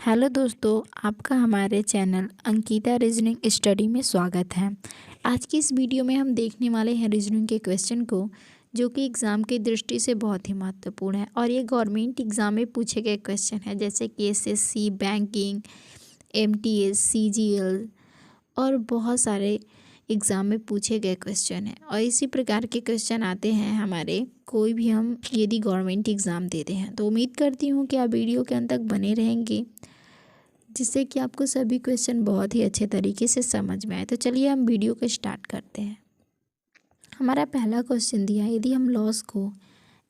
Hello दोस्तों, आपका हमारे चैनल अंकिता रीजनिंग स्टडी में स्वागत है। आज की इस वीडियो में हम देखने वाले हैं रीजनिंग के क्वेश्चन को, जो कि एग्ज़ाम की दृष्टि से बहुत ही महत्वपूर्ण है और ये गवर्नमेंट एग्ज़ाम में पूछे गए क्वेश्चन हैं, जैसे कि एसएससी, बैंकिंग, एमटीएस, सीजीएल और बहुत सारे एग्ज़ाम में पूछे गए क्वेश्चन हैं। और इसी प्रकार के क्वेश्चन आते हैं हमारे कोई भी हम यदि गवर्नमेंट एग्ज़ाम देते हैं। तो उम्मीद करती हूँ कि आप वीडियो के अंत तक बने रहेंगे, जिससे कि आपको सभी क्वेश्चन बहुत ही अच्छे तरीके से समझ में आए। तो चलिए हम वीडियो को स्टार्ट करते हैं। हमारा पहला क्वेश्चन दिया है, यदि हम लॉस को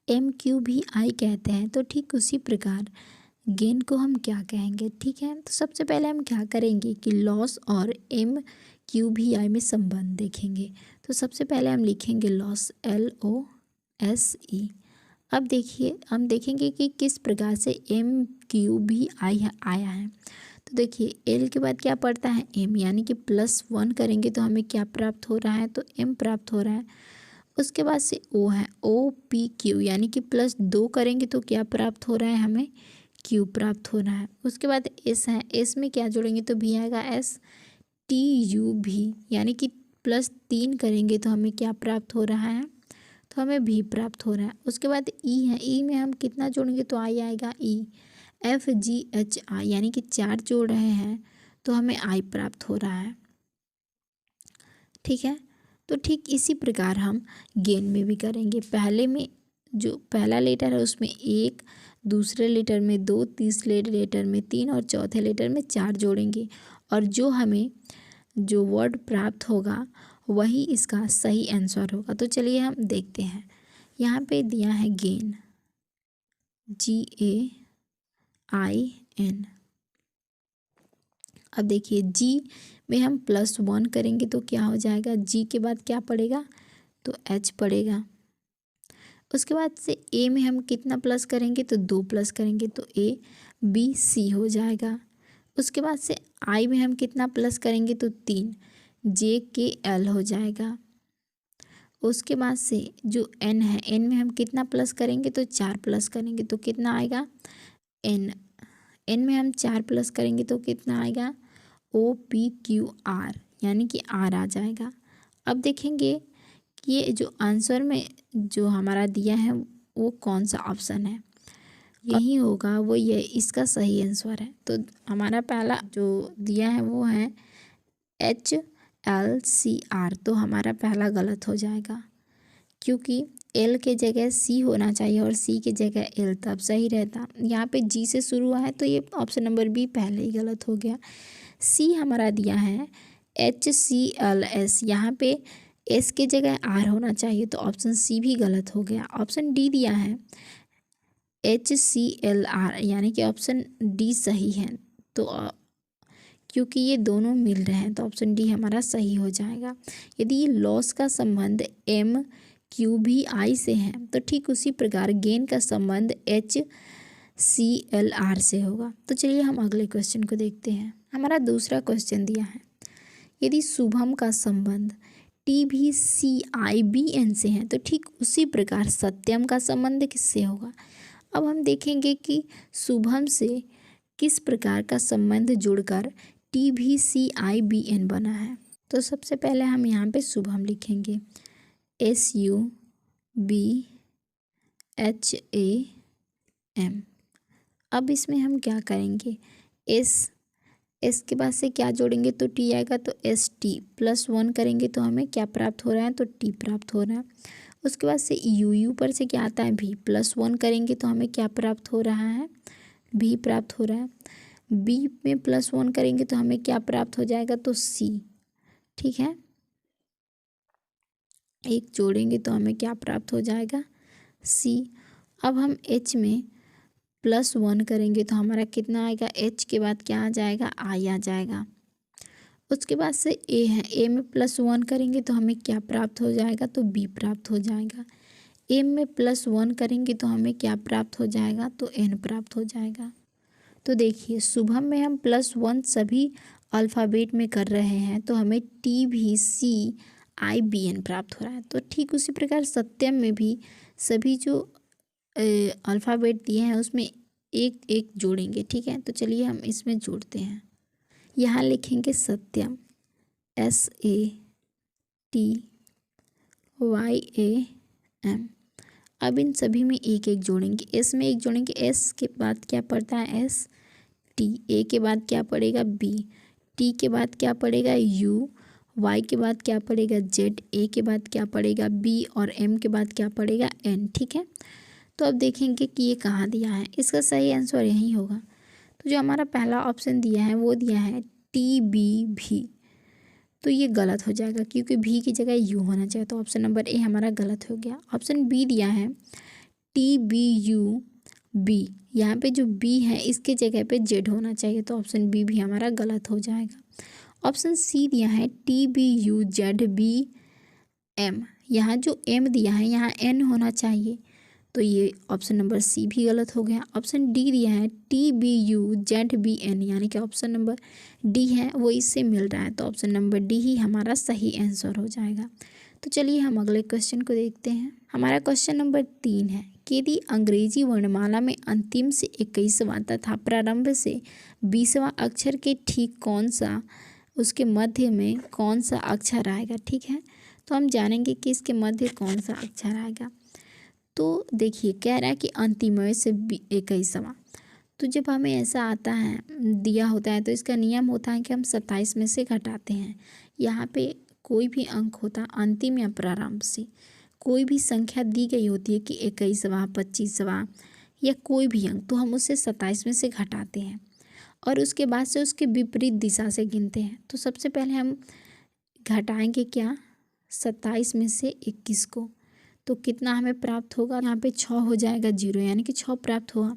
एम क्यू भी आई कहते हैं तो ठीक उसी प्रकार गेन को हम क्या कहेंगे। ठीक है, तो सबसे पहले हम क्या करेंगे कि लॉस और एम क्यू भी आई में संबंध देखेंगे। तो सबसे पहले हम लिखेंगे लॉस, LOSE। अब देखिए, हम देखेंगे कि किस प्रकार से एम क्यू भी आई आया है। तो देखिए, एल के बाद क्या पड़ता है, एम, यानी कि +1 करेंगे तो हमें क्या प्राप्त हो रहा है, तो एम प्राप्त हो रहा है। उसके बाद से ओ है, OPQ, यानी कि +2 करेंगे तो क्या प्राप्त हो रहा है, हमें क्यू प्राप्त हो रहा है। उसके बाद एस है, एस में क्या जोड़ेंगे तो भी आएगा, STUV, यानी कि +3 करेंगे तो हमें क्या प्राप्त हो रहा है, तो हमें भी प्राप्त हो रहा है। उसके बाद ई है, ई में हम कितना जोड़ेंगे तो आई आएगा, FGHI, यानी कि 4 जोड़ रहे हैं तो हमें आई प्राप्त हो रहा है। ठीक है, तो ठीक इसी प्रकार हम गेन में भी करेंगे। पहले में जो पहला लेटर है उसमें 1, दूसरे लेटर में 2, तीसरे लेटर में 3 और चौथे लेटर में 4 जोड़ेंगे और जो हमें जो वर्ड प्राप्त होगा वही इसका सही आंसर होगा। तो चलिए हम देखते हैं। यहाँ पे दिया है गेन, GAIN। अब देखिए, जी में हम +1 करेंगे तो क्या हो जाएगा, जी के बाद क्या पड़ेगा तो H पड़ेगा। उसके बाद से ए में हम कितना प्लस करेंगे तो 2 प्लस करेंगे तो ABC हो जाएगा। उसके बाद से आई में हम कितना प्लस करेंगे तो 3, JKL हो जाएगा। उसके बाद से जो N है, N में हम कितना प्लस करेंगे तो 4 प्लस करेंगे तो कितना आएगा, N में हम 4 प्लस करेंगे तो कितना आएगा, OPQR, यानी कि R आ जाएगा। अब देखेंगे कि ये जो आंसर में जो हमारा दिया है वो कौन सा ऑप्शन है, यही होगा, वो ये इसका सही आंसर है। तो हमारा पहला जो दिया है वो है HLCR, तो हमारा पहला गलत हो जाएगा, क्योंकि एल के जगह सी होना चाहिए और सी के जगह एल, तब सही रहता। यहाँ पे जी से शुरू हुआ है तो ये ऑप्शन नंबर बी पहले ही गलत हो गया। सी हमारा दिया है HCLS, यहाँ पे एस के जगह आर होना चाहिए तो ऑप्शन सी भी गलत हो गया। ऑप्शन डी दिया है HCLR, यानी कि ऑप्शन डी सही है। तो क्योंकि ये दोनों मिल रहे हैं तो ऑप्शन डी हमारा सही हो जाएगा। यदि लॉस का संबंध MQBI से है तो ठीक उसी प्रकार गेन का संबंध HCLR से होगा। तो चलिए हम अगले क्वेश्चन को देखते हैं। हमारा दूसरा क्वेश्चन दिया है, यदि शुभम का संबंध TVCIBN से है तो ठीक उसी प्रकार सत्यम का संबंध किससे होगा। अब हम देखेंगे कि शुभम से किस प्रकार का संबंध जुड़कर TVCIBN बना है। तो सबसे पहले हम यहाँ पे शुभम लिखेंगे, SUBHAM। अब इसमें हम क्या करेंगे, एस के बाद से क्या जोड़ेंगे तो टी आएगा तो ST, +1 करेंगे तो हमें क्या प्राप्त हो रहा है तो टी प्राप्त हो रहा है। उसके बाद से यू पर से क्या आता है भी, +1 करेंगे तो हमें क्या प्राप्त हो रहा है, भी प्राप्त हो रहा है। बी में +1 करेंगे तो हमें क्या प्राप्त हो जाएगा तो सी। ठीक है, एक जोड़ेंगे तो हमें क्या प्राप्त हो जाएगा, सी। अब हम एच में +1 करेंगे तो हमारा कितना आएगा, एच के बाद क्या आ जाएगा, आई आ जाएगा। उसके बाद से ए है, ए में +1 करेंगे तो हमें क्या प्राप्त हो जाएगा तो बी प्राप्त हो जाएगा। एम में +1 करेंगे तो हमें क्या प्राप्त हो जाएगा तो एन प्राप्त हो जाएगा। तो देखिए, शुभम में हम +1 सभी अल्फ़ाबेट में कर रहे हैं तो हमें TVCIBN प्राप्त हो रहा है। तो ठीक उसी प्रकार सत्यम में भी सभी जो अल्फ़ाबेट दिए हैं उसमें एक एक जोड़ेंगे, ठीक है। तो चलिए हम इसमें जोड़ते हैं। यहाँ लिखेंगे सत्यम, SATYAM। अब इन सभी में एक एक जोड़ेंगे, एस में एक जोड़ेंगे, एस के बाद क्या पड़ता है ST, ए के बाद क्या पड़ेगा B, टी के बाद क्या पड़ेगा U, वाई के बाद क्या पड़ेगा Z, ए के बाद क्या पड़ेगा B और M के बाद क्या पड़ेगा N, ठीक है। तो अब देखेंगे कि ये कहाँ दिया है, इसका सही आंसर यही होगा। तो जो हमारा पहला ऑप्शन दिया है वो दिया है TBV, तो ये गलत हो जाएगा क्योंकि भी की जगह यू होना चाहिए, तो ऑप्शन नंबर ए हमारा गलत हो गया। ऑप्शन बी दिया है TBUB, यहाँ पे जो बी है इसके जगह पे जेड होना चाहिए, तो ऑप्शन बी भी हमारा गलत हो जाएगा। ऑप्शन सी दिया है TBUZBM, यहाँ जो एम दिया है यहाँ एन होना चाहिए, तो ये ऑप्शन नंबर सी भी गलत हो गया। ऑप्शन डी दिया है TBUZBN, यानी कि ऑप्शन नंबर डी है वो इससे मिल रहा है, तो ऑप्शन नंबर डी ही हमारा सही आंसर हो जाएगा। तो चलिए हम अगले क्वेश्चन को देखते हैं। हमारा क्वेश्चन नंबर 3 है कि यदि अंग्रेजी वर्णमाला में अंतिम से 21वां तथा प्रारंभ से 20वां अक्षर के ठीक कौन सा, उसके मध्य में कौन सा अक्षर आएगा, ठीक है। तो हम जानेंगे कि इसके मध्य कौन सा अक्षर आएगा। तो देखिए कह रहा है कि अंतिम से 21वां, तो जब हमें ऐसा आता है दिया होता है तो इसका नियम होता है कि हम 27 में से घटाते हैं। यहाँ पे कोई भी अंक होता अंतिम या प्रारंभ से, कोई भी संख्या दी गई होती है कि 21वां 25वां या कोई भी अंक, तो हम उससे 27 में से घटाते हैं और उसके बाद से उसके विपरीत दिशा से गिनते हैं। तो सबसे पहले हम घटाएंगे क्या, 27 में से 21 को, तो कितना हमें प्राप्त होगा, यहाँ पे 6 हो जाएगा 0, यानी कि 6 प्राप्त हुआ।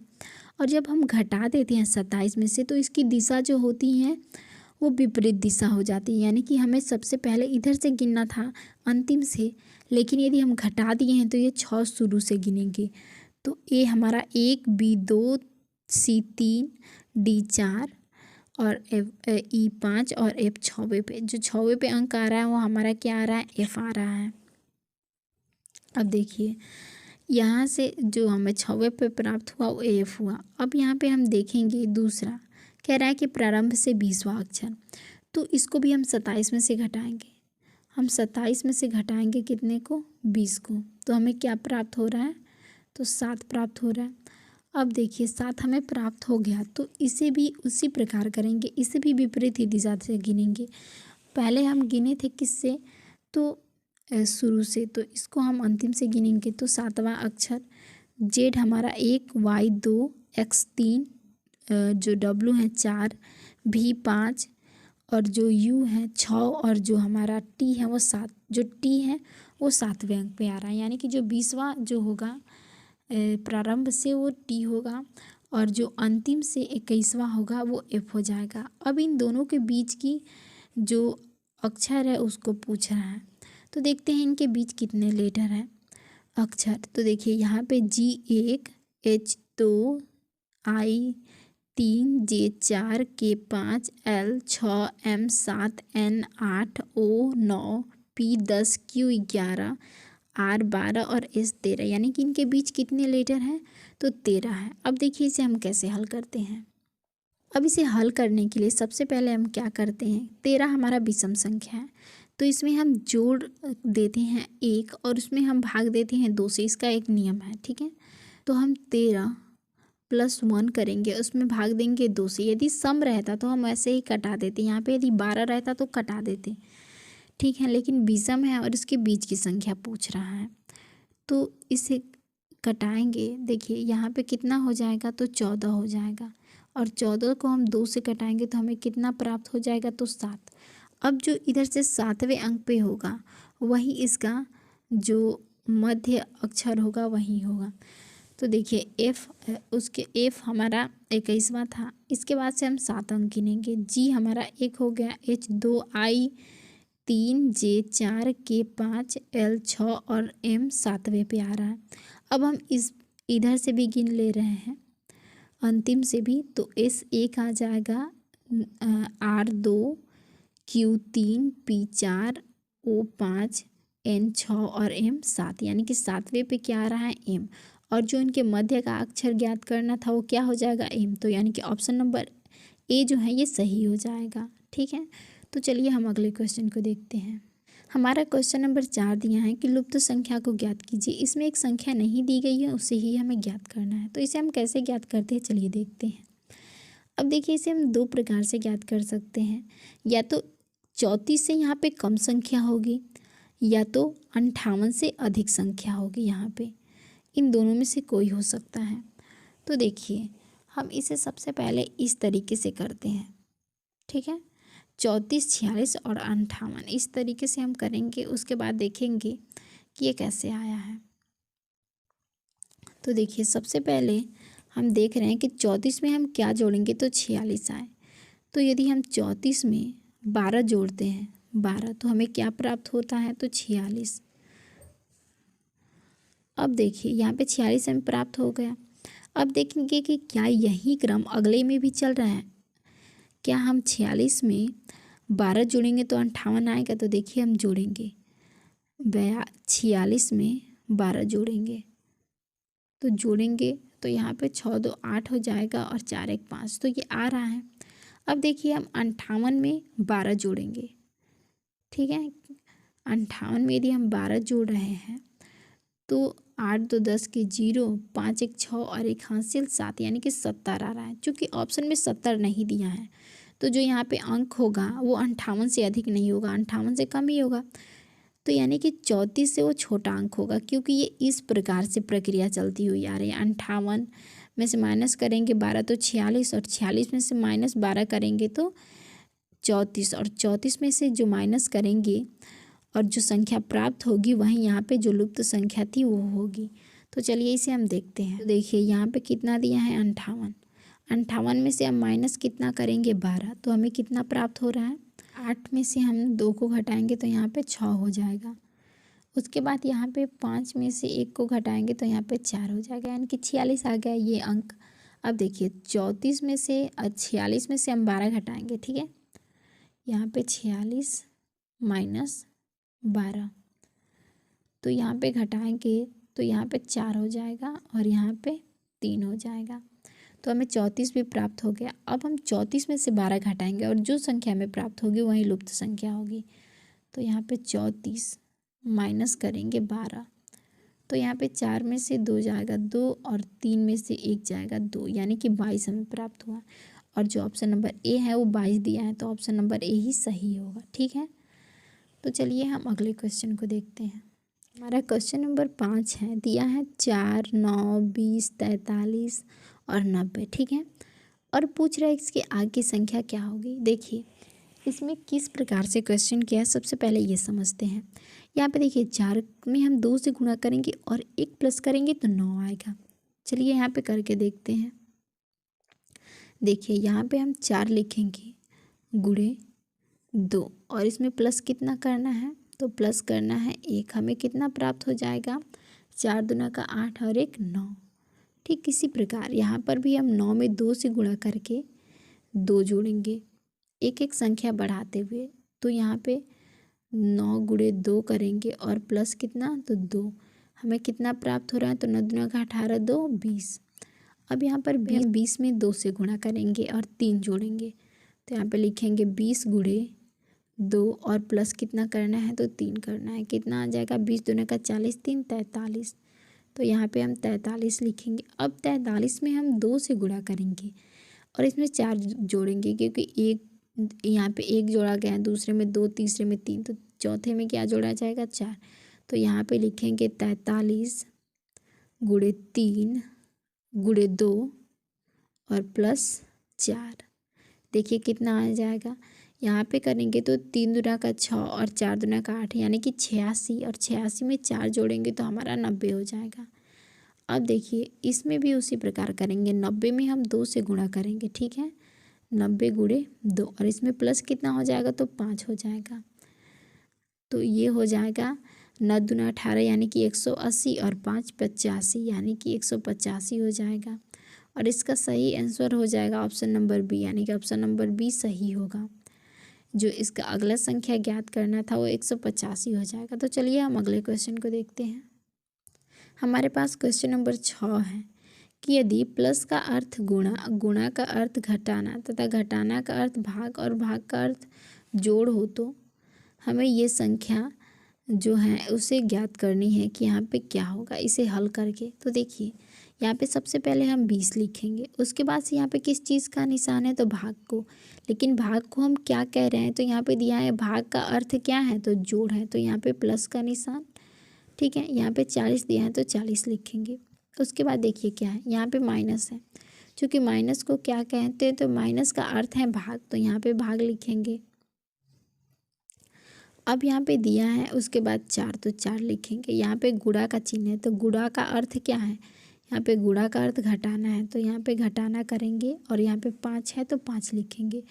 और जब हम घटा देते हैं 27 में से तो इसकी दिशा जो होती है वो विपरीत दिशा हो जाती है, यानी कि हमें सबसे पहले इधर से गिनना था अंतिम से, लेकिन यदि हम घटा दिए हैं तो ये 6 शुरू से गिनेंगे। तो ए हमारा 1, B 2, C 3, D 4 और E 5 और F 6वें पे, जो 6वें पे अंक आ रहा है वो हमारा क्या आ रहा है, F आ रहा है। अब देखिए यहाँ से जो हमें 6वें पे प्राप्त हुआ वो एफ हुआ। अब यहाँ पे हम देखेंगे दूसरा कह रहा है कि प्रारंभ से 20वां अक्षर, तो इसको भी हम 27 में से घटाएंगे। हम 27 में से घटाएंगे कितने को, 20 को, तो हमें क्या प्राप्त हो रहा है, तो 7 प्राप्त हो रहा है। अब देखिए 7 हमें प्राप्त हो गया, तो इसे भी उसी प्रकार करेंगे, इसे भी विपरीत ही दिशा से गिनेंगे। पहले हम गिने थे किससे, तो शुरू से, तो इसको हम अंतिम से गिनेंगे। तो 7वां अक्षर जेड हमारा 1, वाई 2, एक्स 3, जो डब्लू है 4, भी 5 और जो यू है 6 और जो हमारा टी है वो 7, जो टी है वो 7वें अंक पे आ रहा है, यानी कि जो 20वां जो होगा प्रारंभ से वो टी होगा और जो अंतिम से 21वां होगा वो एफ हो जाएगा। अब इन दोनों के बीच की जो अक्षर है उसको पूछ रहा है, तो देखते हैं इनके बीच कितने लेटर हैं अक्षर। तो देखिए यहाँ पे G1, H2, I3, J4, K5, L6, M7, N8, O9, P10, Q11, R12 और S13, यानी कि इनके बीच कितने लेटर हैं, तो 13 है। अब देखिए इसे हम कैसे हल करते हैं। अब इसे हल करने के लिए सबसे पहले हम क्या करते हैं, 13 हमारा विषम संख्या है, तो इसमें हम जोड़ देते हैं 1 और उसमें हम भाग देते हैं 2 से, इसका एक नियम है, ठीक है। तो हम 13 + 1 करेंगे, उसमें भाग देंगे 2 से। यदि सम रहता तो हम ऐसे ही कटा देते, यहाँ पे यदि 12 रहता तो कटा देते, ठीक है, लेकिन विषम है और इसके बीच की संख्या पूछ रहा है, तो इसे कटाएंगे। देखिए यहाँ पे कितना हो जाएगा, तो 14 हो जाएगा और 14 को हम 2 से कटाएंगे तो हमें कितना प्राप्त हो जाएगा, तो 7। अब जो इधर से 7वें अंक पे होगा वही इसका जो मध्य अक्षर होगा वही होगा। तो देखिए एफ हमारा 21वां था, इसके बाद से हम 7 अंक गिनेंगे। जी हमारा 1 हो गया, H2, I3, J4, K5, L6 और M 7वें पे आ रहा है। अब हम इस इधर से भी गिन ले रहे हैं अंतिम से भी, तो S1 आ जाएगा, R2, Q3, P4, O5, N6 और M 7, यानी कि 7वें पे क्या आ रहा है, M, और जो इनके मध्य का अक्षर ज्ञात करना था वो क्या हो जाएगा, एम। तो यानी कि ऑप्शन नंबर ए जो है ये सही हो जाएगा। ठीक है, तो चलिए हम अगले क्वेश्चन को देखते हैं। हमारा क्वेश्चन नंबर 4 दिया है कि लुप्त संख्या को ज्ञात कीजिए। इसमें एक संख्या नहीं दी गई है, उसे ही हमें ज्ञात करना है। तो इसे हम कैसे ज्ञात करते हैं, चलिए देखते हैं। अब देखिए, इसे हम दो प्रकार से ज्ञात कर सकते हैं। या तो 34 से यहाँ पे कम संख्या होगी, या तो 58 से अधिक संख्या होगी। यहाँ पे इन दोनों में से कोई हो सकता है। तो देखिए, हम इसे सबसे पहले इस तरीके से करते हैं। ठीक है, 34, 46 और 58 इस तरीके से हम करेंगे। उसके बाद देखेंगे कि ये कैसे आया है। तो देखिए, सबसे पहले हम देख रहे हैं कि 34 में हम क्या जोड़ेंगे तो 46 आए। तो यदि हम 34 में 12 जोड़ते हैं, 12, तो हमें क्या प्राप्त होता है तो 46। अब देखिए, यहाँ पे 46 हमें प्राप्त हो गया। अब देखेंगे कि क्या यही क्रम अगले में भी चल रहा है। क्या हम 46 में 12 जोड़ेंगे तो 58 आएगा। तो देखिए, हम जोड़ेंगे 46 में 12 जोड़ेंगे, तो तो यहाँ पे 6 2 8 हो जाएगा और 4 1 5, तो ये आ रहा है। अब देखिए, हम 58 में 12 जोड़ेंगे। ठीक है, 58 में यदि हम 12 जोड़ रहे हैं तो 8 2 10 की 0, 5 1 6 और एक हासिल 7, यानी कि 70 आ रहा है। चूँकि ऑप्शन में 70 नहीं दिया है, तो जो यहाँ पे अंक होगा वो 58 से अधिक नहीं होगा, 58 से कम ही होगा। तो यानी कि 34 से वो छोटा अंक होगा, क्योंकि ये इस प्रकार से प्रक्रिया चलती हुई आ रही है। 58 में से माइनस करेंगे 12 तो 46, और 46 में से माइनस 12 करेंगे तो 34, और 34 में से जो माइनस करेंगे और जो संख्या प्राप्त होगी वहीं यहाँ पे जो लुप्त संख्या थी वो होगी। तो चलिए इसे हम देखते हैं। तो देखिए, यहाँ पे कितना दिया है 58। 58 में से हम माइनस कितना करेंगे 12, तो हमें कितना प्राप्त हो रहा है। 8 में से हम 2 को घटाएंगे तो यहाँ पे 6 हो जाएगा। उसके बाद यहाँ पे 5 में से 1 को घटाएंगे तो यहाँ पे 4 हो जाएगा, यानी कि 46 आ गया ये अंक। अब देखिए, 34 में से 46 में से हम 12 घटाएंगे। ठीक है, यहाँ पे 46 माइनस 12, तो यहाँ पे घटाएंगे तो यहाँ पे 4 हो जाएगा और यहाँ पे 3 हो जाएगा। तो हमें 34 भी प्राप्त हो गया। अब हम 34 में से 12 घटाएंगे और जो संख्या हमें प्राप्त होगी वही लुप्त संख्या होगी। तो यहाँ पे 34 माइनस करेंगे 12, तो यहाँ पे 4 में से 2 जाएगा 2 और 3 में से 1 जाएगा 2, यानी कि 22 हमें प्राप्त हुआ। और जो ऑप्शन नंबर ए है वो 22 दिया है, तो ऑप्शन नंबर ए ही सही होगा। ठीक है, तो चलिए हम अगले क्वेश्चन को देखते हैं। हमारा क्वेश्चन नंबर 5 है, दिया है 4 9 20 43 और 90। ठीक है, और पूछ रहा है इसके आगे की संख्या क्या होगी। देखिए, इसमें किस प्रकार से क्वेश्चन किया है, सबसे पहले ये समझते हैं। यहाँ पे देखिए, 4 में हम 2 से गुणा करेंगे और 1 प्लस करेंगे तो 9 आएगा। चलिए यहाँ पे करके देखते हैं। देखिए, यहाँ पे हम 4 लिखेंगे गुणे 2 और इसमें प्लस कितना करना है तो प्लस करना है 1। हमें कितना प्राप्त हो जाएगा, 4 दूना का 8 और 1 9। ठीक इसी प्रकार यहाँ पर भी हम 9 में 2 से गुणा करके 2 जोड़ेंगे, एक एक संख्या बढ़ाते हुए। तो यहाँ पे 9 गुणे 2 करेंगे और प्लस कितना तो 2। हमें कितना प्राप्त हो रहा है तो 9 दूना का 18 2 20। अब यहाँ पर 20 में 2 से गुणा करेंगे और 3 जोड़ेंगे, तो यहाँ पे लिखेंगे 20 गुणे 2 और प्लस कितना करना है तो 3 करना है। कितना आ जाएगा, 20 दूना का 40 3 43। तो यहाँ पे हम 43 लिखेंगे। अब 43 में हम 2 से गुणा करेंगे और इसमें 4 जोड़ेंगे, क्योंकि एक यहाँ पे 1 जोड़ा गया है, दूसरे में 2, तीसरे में 3, तो चौथे में क्या जोड़ा जाएगा 4। तो यहाँ पे लिखेंगे 43 गुणे 3 गुणे 2 और प्लस 4। देखिए कितना आ जाएगा, यहाँ पे करेंगे तो 3 दूना का 6 और 4 दूना का 8, यानी कि 86, और 86 में 4 जोड़ेंगे तो हमारा 90 हो जाएगा। अब देखिए, इसमें भी उसी प्रकार करेंगे। 90 में हम 2 से गुणा करेंगे। ठीक है, 90 गुणे 2 और इसमें प्लस कितना हो जाएगा तो 5 हो जाएगा। तो ये हो जाएगा 9 दूना 18, यानी कि 180 और 5 85, यानी कि 185 हो जाएगा। और इसका सही आंसर हो जाएगा ऑप्शन नंबर बी, यानी कि ऑप्शन नंबर बी सही होगा। जो इसका अगला संख्या ज्ञात करना था वो 185 हो जाएगा। तो चलिए हम अगले क्वेश्चन को देखते हैं। हमारे पास क्वेश्चन नंबर 6 है कि यदि प्लस का अर्थ गुणा, गुणा का अर्थ घटाना तथा घटाना का अर्थ भाग और भाग का अर्थ जोड़ हो तो हमें ये संख्या जो है उसे ज्ञात करनी है कि यहाँ पे क्या होगा इसे हल करके। तो देखिए यहाँ पे सबसे पहले हम 20 लिखेंगे, उसके बाद से यहाँ पे किस चीज़ का निशान है तो भाग को, लेकिन भाग को हम क्या कह रहे हैं तो यहाँ पे दिया है भाग का अर्थ क्या है तो जोड़ है, तो यहाँ पे प्लस का निशान। ठीक है, यहाँ पे 40 दिया है तो 40 लिखेंगे। उसके बाद देखिए क्या है, यहाँ पे माइनस है, क्योंकि माइनस को क्या कहते हैं तो माइनस का अर्थ है भाग, तो यहाँ पे भाग लिखेंगे। अब यहाँ पे दिया है उसके बाद 4 तो 4 लिखेंगे। यहाँ पे गुणा का चिन्ह है तो गुणा का अर्थ क्या है, यहाँ पे गुणा का अर्थ घटाना है तो यहाँ पे घटाना करेंगे, और यहाँ पे 5 है तो 5 लिखेंगे।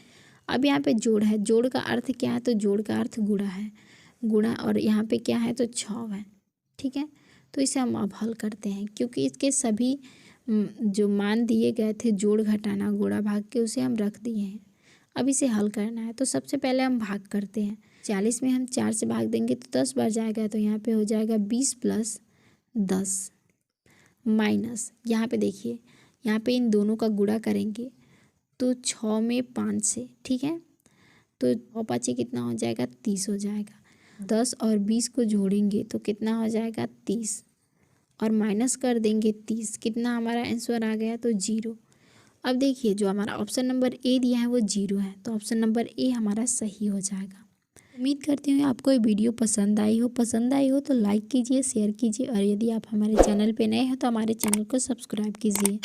अब यहाँ पे जोड़ है, जोड़ का अर्थ क्या है तो जोड़ का अर्थ गुणा है, गुणा, और यहाँ पे क्या है तो 6 है। ठीक है, तो इसे हम अब हल करते हैं, क्योंकि इसके सभी जो मान दिए गए थे जोड़ घटाना गुणा भाग के उसे हम रख दिए हैं। अब इसे हल करना है तो सबसे पहले हम भाग करते हैं। 40 में हम 4 से भाग देंगे तो 10 बार जाएगा, तो यहाँ पे हो जाएगा 20 + 10 माइनस, यहाँ पे देखिए यहाँ पे इन दोनों का गुणा करेंगे तो 6 में 5 से, ठीक है, तो 6 5 कितना हो जाएगा 30 हो जाएगा। 10 और 20 को जोड़ेंगे तो कितना हो जाएगा 30, और माइनस कर देंगे 30, कितना हमारा आंसर आ गया तो 0। अब देखिए जो हमारा ऑप्शन नंबर ए दिया है वो 0 है, तो ऑप्शन नंबर ए हमारा सही हो जाएगा। उम्मीद करती हूँ आपको ये वीडियो पसंद आई हो तो लाइक कीजिए, शेयर कीजिए, और यदि आप हमारे चैनल पे नए हैं तो हमारे चैनल को सब्सक्राइब कीजिए।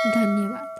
धन्यवाद।